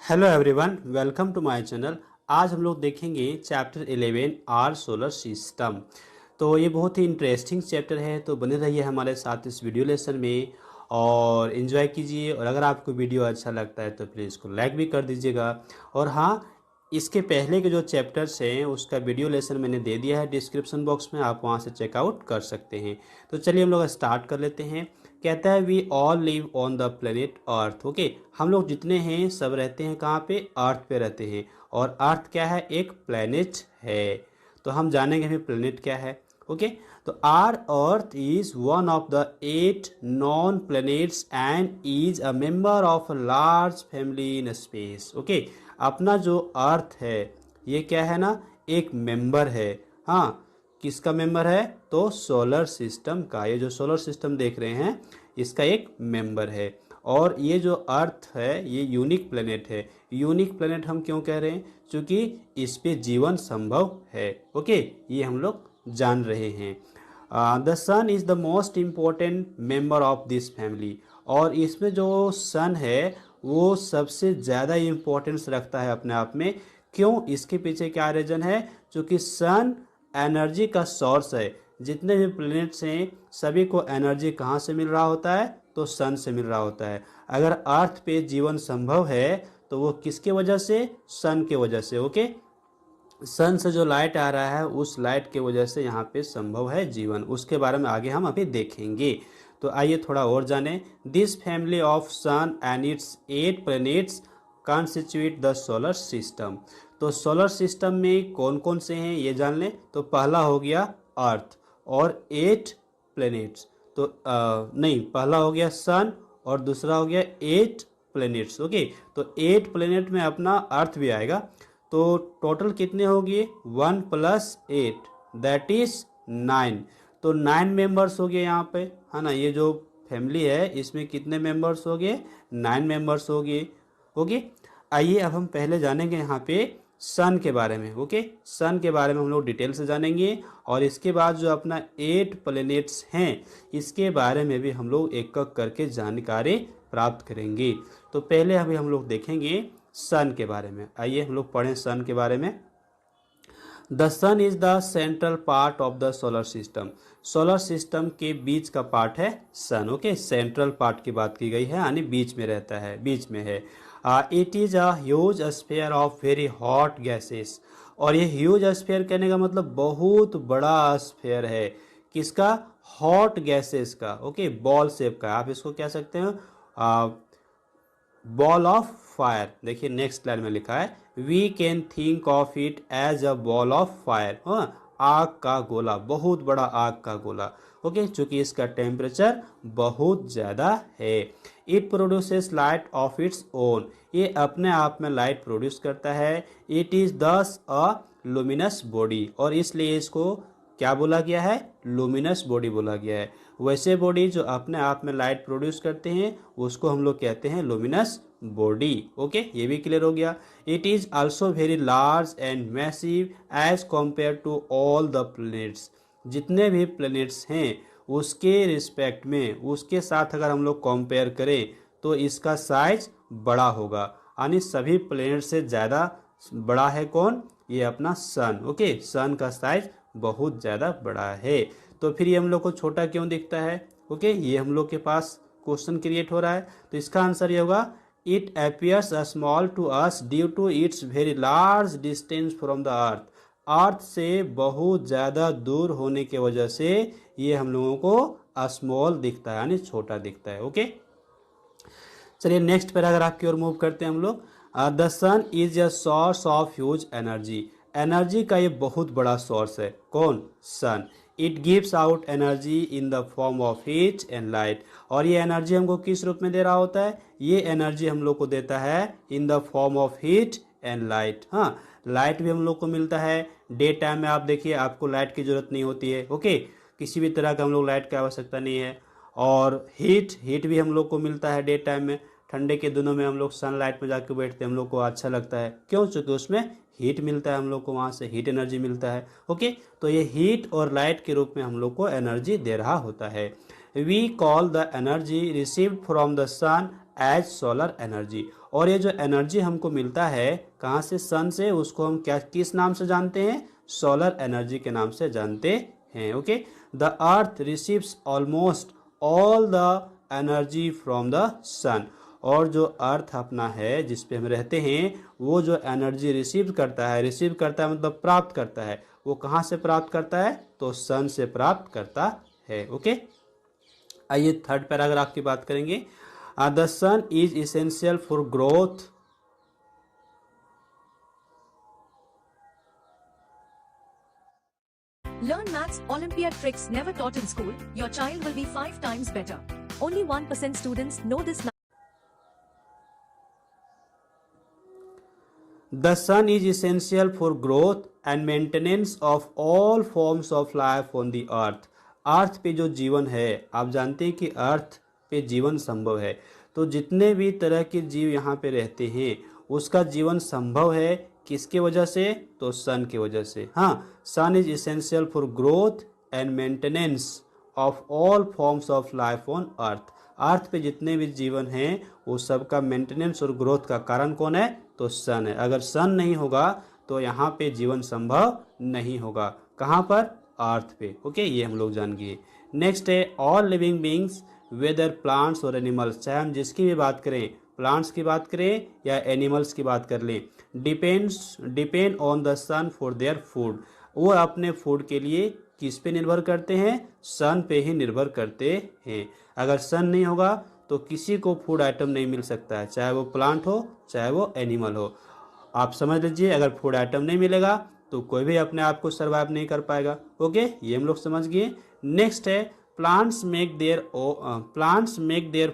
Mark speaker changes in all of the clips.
Speaker 1: Hello everyone, welcome to my channel. आज हम लोग देखेंगे चैप्टर 11 आर सोलर सिस्टम। तो ये बहुत ही इंटरेस्टिंग चैप्टर है, तो बने रहिए हमारे साथ इस वीडियो लेसन में और एंजॉय कीजिए। और अगर आपको वीडियो अच्छा लगता है तो प्लीज़ इसको लाइक भी कर दीजिएगा। और हाँ, इसके पहले के जो चैप्टर्स हैं उसका वीडियो लेसन मैंने दे दिया है डिस्क्रिप्शन बॉक्स में, आप वहाँ से चेकआउट कर सकते हैं। तो चलिए हम लोग स्टार्ट कर लेते हैं। कहता है we all live on the planet earth. Okay, हम लोग जितने हैं सब रहते हैं कहाँ पे? अर्थ पे रहते हैं। और अर्थ क्या है? एक प्लेनेट है। तो हम जानेंगे भी प्लेनेट क्या है। ओके, तो our earth is one of the 8 known planets and is a member of a large family in space. Okay, अपना जो अर्थ है ये क्या है ना, एक मेंबर है। हाँ, किसका मेंबर है? तो सोलर सिस्टम का। ये जो सोलर सिस्टम देख रहे हैं इसका एक मेंबर है। और ये जो अर्थ है ये यूनिक प्लेनेट है। यूनिक प्लेनेट हम क्यों कह रहे हैं? क्योंकि इस पे जीवन संभव है। ओके, ये हम लोग जान रहे हैं। The sun is the most important member of this family. और इसमें जो सन है वो सबसे ज़्यादा इम्पोर्टेंस रखता है अपने आप में। क्यों? इसके पीछे क्या रीजन है? क्योंकि सन एनर्जी का सोर्स है। जितने भी प्लैनेट्स हैं सभी को एनर्जी कहाँ से मिल रहा होता है? तो सन से मिल रहा होता है। अगर अर्थ पे जीवन संभव है तो वो किसके वजह से? सन के वजह से। ओके, सन से जो लाइट आ रहा है उस लाइट के वजह से यहाँ पे संभव है जीवन। उसके बारे में आगे हम अभी देखेंगे। तो आइए थोड़ा और जानें। This family of sun and its 8 planets constitute the solar system. तो सोलर सिस्टम में कौन कौन से हैं ये जान लें। तो पहला हो गया अर्थ और 8 प्लैनेट्स। तो नहीं, पहला हो गया सन और दूसरा हो गया 8 प्लैनेट्स। ओके, तो 8 प्लैनेट में अपना अर्थ भी आएगा। तो टोटल कितने हो गए? 1 + 8 दैट इज 9। तो 9 मेंबर्स हो गए यहाँ पे, है ना। ये जो फैमिली है इसमें कितने मेंबर्स हो गए? 9 मेंबर्स हो गए। ओके, आइए अब हम पहले जानेंगे यहाँ पे सन के बारे में। ओके, सन के बारे में हम लोग डिटेल से जानेंगे। और इसके बाद जो अपना 8 प्लैनेट्स हैं इसके बारे में भी हम लोग एक एक करके जानकारी प्राप्त करेंगे। तो पहले अभी हम लोग देखेंगे सन के बारे में। आइए हम लोग पढ़ें सन के बारे में। The sun is the central part of the solar system. Solar system के बीच का पार्ट है सन। ओके, सेंट्रल पार्ट की बात की गई है, यानी बीच में रहता है, बीच में है। It is a huge sphere of very hot gases. और ये ह्यूज स्फीयर कहने का मतलब बहुत बड़ा स्फीयर है। किसका? हॉट गैसेस का। ओके, बॉल शेप का। आप इसको कह सकते हैं बॉल ऑफ फायर। देखिए नेक्स्ट लाइन में लिखा है we can think of it as a ball of fire. आग का गोला, बहुत बड़ा आग का गोला। ओके, चूंकि इसका टेम्परेचर बहुत ज़्यादा है। It produces light of its own. ये अपने आप में लाइट प्रोड्यूस करता है। इट इज़ दस अ लुमिनस बॉडी। और इसलिए इसको क्या बोला गया है? लुमिनस बॉडी बोला गया है। वैसे बॉडी जो अपने आप में लाइट प्रोड्यूस करते हैं उसको हम लोग कहते हैं लुमिनस बॉडी। ओके, ये भी क्लियर हो गया। It is also very large and massive as compare to all the planets. जितने भी प्लैनेट्स हैं उसके रिस्पेक्ट में, उसके साथ अगर हम लोग कंपेयर करें तो इसका साइज बड़ा होगा। यानी सभी प्लैनेट से ज़्यादा बड़ा है कौन? ये अपना सन। ओके, सन का साइज बहुत ज़्यादा बड़ा है। तो फिर ये हम लोग को छोटा क्यों दिखता है? ओके, ये हम लोग के पास क्वेश्चन क्रिएट हो रहा है। तो इसका आंसर ये होगा it appears small to us due to its very large distance from the earth. Earth से बहुत ज़्यादा दूर होने की वजह से ये हम लोगों को स्मॉल दिखता है, यानी छोटा दिखता है। ओके, चलिए नेक्स्ट पैराग्राफ की ओर मूव करते हैं हम लोग। The sun is a source of huge energy. Energy का ये बहुत बड़ा सोर्स है। कौन? Sun. It gives out energy in the form of heat and light. और ये एनर्जी हमको किस रूप में दे रहा होता है? ये एनर्जी हम लोग को देता है इन the form of heat and light. हाँ, लाइट भी हम लोग को मिलता है। डे टाइम में आप देखिए आपको लाइट की जरूरत नहीं होती है। ओके, किसी भी तरह का हम लोग लाइट की आवश्यकता नहीं है। और हीट भी हम लोग को मिलता है डे टाइम में। ठंडे के दिनों में हम लोग सनलाइट में जाके बैठते हैं, हम लोग को अच्छा लगता है। क्यों? चूँकि उसमें हीट मिलता है, हम लोग को वहाँ से हीट एनर्जी मिलता है। ओके, तो ये हीट और लाइट के रूप में हम लोग को एनर्जी दे रहा होता है। We call the energy received from the sun as solar energy. और ये जो एनर्जी हमको मिलता है कहाँ से, सन से, उसको हम क्या किस नाम से जानते हैं, सोलर एनर्जी के नाम से जानते हैं। Okay, the earth receives almost all the energy from the sun. और जो अर्थ अपना है जिस पे हम रहते हैं, वो जो एनर्जी रिसीव करता है मतलब प्राप्त करता है, वो कहाँ से प्राप्त करता है, तो सन से प्राप्त करता है। ओके, आइए थर्ड पैराग्राफ की बात करेंगे। The sun is essential for growth.
Speaker 2: Learn maths Olympiad tricks never taught in school. Your child will be 5 times better. Only 1% students know this.
Speaker 1: The sun is essential for growth and maintenance of all forms of life on the earth. अर्थ पे जो जीवन है, आप जानते हैं कि अर्थ पे जीवन संभव है, तो जितने भी तरह के जीव यहाँ पे रहते हैं उसका जीवन संभव है किसके वजह से, तो सन की वजह से। हाँ, sun is essential for growth and maintenance of all forms of life on earth. Earth पे जितने भी जीवन हैं वो सबका मेंटेनेंस और ग्रोथ का कारण कौन है, तो सन है। अगर सन नहीं होगा तो यहाँ पे जीवन संभव नहीं होगा। कहाँ पर, अर्थ पे। ओके, ये हम लोग जान गए। नेक्स्ट है all living beings whether plants और एनिमल्स, चाहे हम जिसकी भी बात करें, प्लांट्स की बात करें या एनिमल्स की बात कर लें, depend on the sun for their food. वो अपने फूड के लिए किस पे निर्भर करते हैं, सन पे ही निर्भर करते हैं। अगर सन नहीं होगा तो किसी को फूड आइटम नहीं मिल सकता है, चाहे वो प्लांट हो चाहे वो एनिमल हो। आप समझ लीजिए, अगर फूड आइटम नहीं मिलेगा तो कोई भी अपने आप को सर्वाइव नहीं कर पाएगा। ओके, ये हम लोग समझ गए। नेक्स्ट है plants make their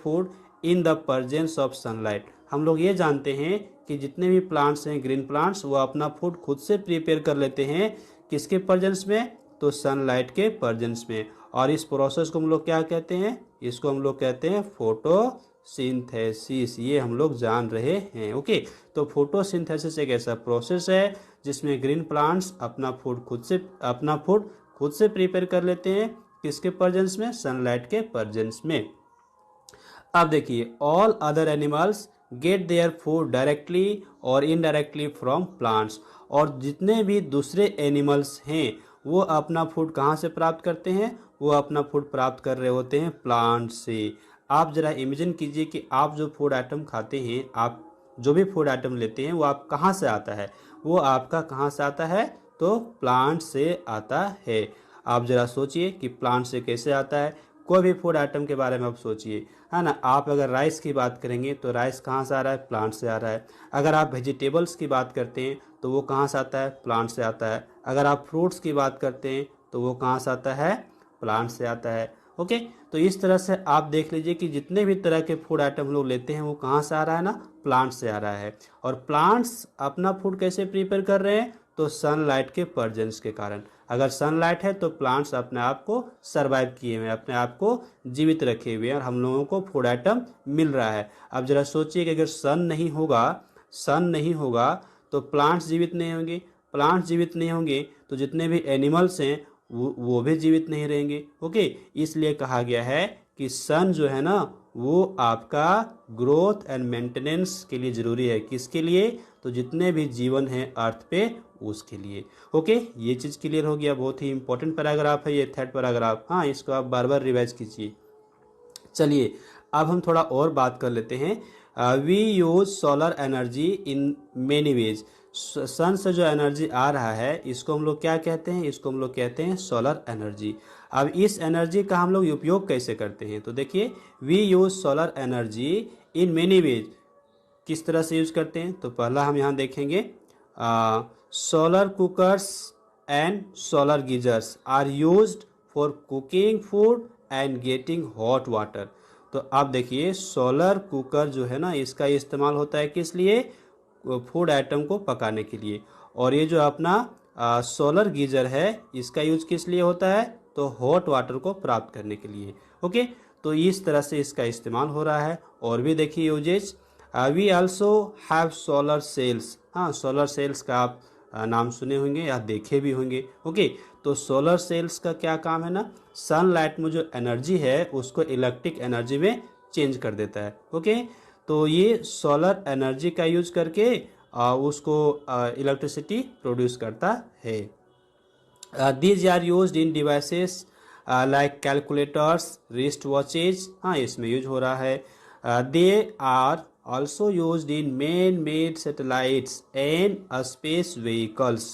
Speaker 1: food in the presence of sunlight. हम लोग ये जानते हैं कि जितने भी प्लांट्स हैं, ग्रीन प्लांट्स, वो अपना फूड खुद से प्रिपेयर कर लेते हैं किसके प्रेजेंस में, तो सनलाइट के प्रेजेंस में। और इस प्रोसेस को हम लोग क्या कहते हैं, इसको हम लोग कहते हैं फोटोसिंथेसिस। ये हम लोग जान रहे हैं। ओके, तो फोटोसिंथेसिस एक ऐसा प्रोसेस है जिसमें ग्रीन प्लांट्स अपना फूड खुद से प्रिपेयर कर लेते हैं किसके प्रेजेंस में, सनलाइट के प्रेजेंस में। अब देखिए, all other animals gate their food directly और इनडायरेक्टली फ्रॉम प्लांट्स। और जितने भी दूसरे एनिमल्स हैं वो अपना फूड कहाँ से प्राप्त करते हैं, वो अपना फूड प्राप्त कर रहे होते हैं प्लांट से। आप जरा इमेजिन कीजिए कि आप जो फूड आइटम खाते हैं, आप जो भी फूड आइटम लेते हैं वो आप कहाँ से आता है, वो आपका कहाँ से आता है, तो प्लांट से आता है। आप जरा सोचिए कि प्लांट से कैसे आता है। कोई भी फूड आइटम के बारे में आप सोचिए, है ना। आप अगर राइस की बात करेंगे तो राइस कहाँ से आ रहा है, प्लांट से आ रहा है। अगर आप वेजिटेबल्स की बात करते हैं तो वो कहाँ से आता है, प्लांट से आता है। अगर आप फ्रूट्स की बात करते हैं तो वो कहाँ से आता है, प्लांट से आता है। ओके, तो इस तरह से आप देख लीजिए कि जितने भी तरह के फूड आइटम लोग लेते हैं वो कहाँ से आ रहा है ना, प्लांट से आ रहा है। और प्लांट्स अपना फूड कैसे प्रिपेयर कर रहे हैं, तो सनलाइट के प्रेजेंस के कारण। अगर सनलाइट है तो प्लांट्स अपने आप को सरवाइव किए हुए हैं, अपने आप को जीवित रखे हुए हैं और हम लोगों को फूड आइटम मिल रहा है। अब जरा सोचिए कि अगर सन नहीं होगा तो प्लांट्स जीवित नहीं होंगे, प्लांट्स जीवित नहीं होंगे तो जितने भी एनिमल्स हैं वो भी जीवित नहीं रहेंगे। ओके, इसलिए कहा गया है कि सन जो है ना वो आपका ग्रोथ एंड मेंटेनेंस के लिए ज़रूरी है। किसके लिए, तो जितने भी जीवन है अर्थ पे उसके लिए। ओके, ये चीज़ क्लियर हो गया। बहुत ही इंपॉर्टेंट पैराग्राफ है ये थर्ड पैराग्राफ। हाँ, इसको आप बार बार रिवाइज कीजिए। चलिए अब हम थोड़ा और बात कर लेते हैं। We use solar energy in many ways. Sun से जो एनर्जी आ रहा है इसको हम लोग क्या कहते हैं, इसको हम लोग कहते हैं सोलर एनर्जी। अब इस एनर्जी का हम लोग उपयोग कैसे करते हैं, तो देखिए, we use solar energy in many ways. किस तरह से यूज करते हैं, तो पहला हम यहाँ देखेंगे, solar cookers and solar geysers are used for cooking food and getting hot water. तो आप देखिए, सोलर कुकर जो है ना इसका इस्तेमाल होता है किस लिए, फूड आइटम को पकाने के लिए। और ये जो अपना सोलर गीजर है इसका यूज किस लिए होता है, तो हॉट वाटर को प्राप्त करने के लिए। ओके, तो इस तरह से इसका इस्तेमाल हो रहा है। और भी देखिए uses, we also have solar cells. हाँ, सोलर सेल्स का आप नाम सुने होंगे या देखे भी होंगे। ओके, तो सोलर सेल्स का क्या काम है ना, सनलाइट में जो एनर्जी है उसको इलेक्ट्रिक एनर्जी में चेंज कर देता है। ओके, तो ये सोलर एनर्जी का यूज करके उसको इलेक्ट्रिसिटी प्रोड्यूस करता है। These are used in devices like calculators, wrist watches, हाँ इसमें यूज हो रहा है। They are also used in man-made satellites and space vehicles।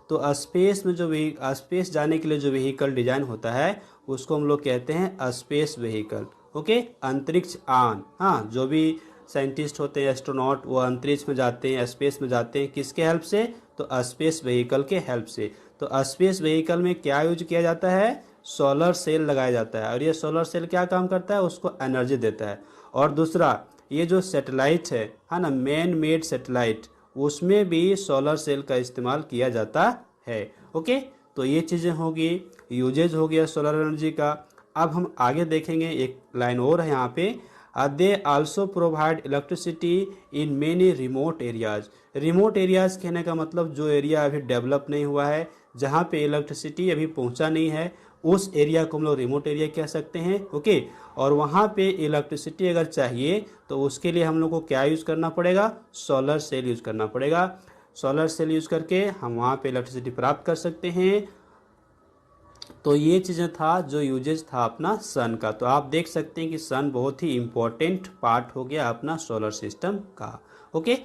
Speaker 1: तो स्पेस में जो स्पेस जाने के लिए जो व्हीकल डिजाइन होता है उसको हम लोग कहते हैं स्पेस व्हीकल। ओके, अंतरिक्ष यान, हाँ जो भी साइंटिस्ट होते हैं एस्ट्रोनॉट वो अंतरिक्ष में जाते हैं, स्पेस में जाते हैं, किसके हेल्प से? तो स्पेस व्हीकल के हेल्प से। तो स्पेस व्हीकल में क्या यूज किया जाता है? सोलर सेल लगाया जाता है, और ये सोलर सेल क्या काम करता है? उसको एनर्जी देता है। और दूसरा, ये जो सैटेलाइट है ना, मैन मेड सैटेलाइट, उसमें भी सोलर सेल का इस्तेमाल किया जाता है। ओके, तो ये चीज़ें होगी, यूजेज हो गया सोलर एनर्जी का। अब हम आगे देखेंगे, एक लाइन और है यहाँ पे, they also provide electricity in many remote areas. Remote areas कहने का मतलब जो एरिया अभी डेवलप नहीं हुआ है, जहाँ पे इलेक्ट्रिसिटी अभी पहुँचा नहीं है, उस एरिया को हम लोग रिमोट एरिया कह सकते हैं। ओके, और वहाँ पे इलेक्ट्रिसिटी अगर चाहिए तो उसके लिए हम लोग को क्या यूज़ करना पड़ेगा? सोलर सेल यूज़ करना पड़ेगा। सोलर सेल यूज़ करके हम वहाँ पे इलेक्ट्रिसिटी प्राप्त कर सकते हैं। तो ये चीज़ें था जो यूजेज था अपना सन का। तो आप देख सकते हैं कि सन बहुत ही इम्पोर्टेंट पार्ट हो गया अपना सोलर सिस्टम का। ओके,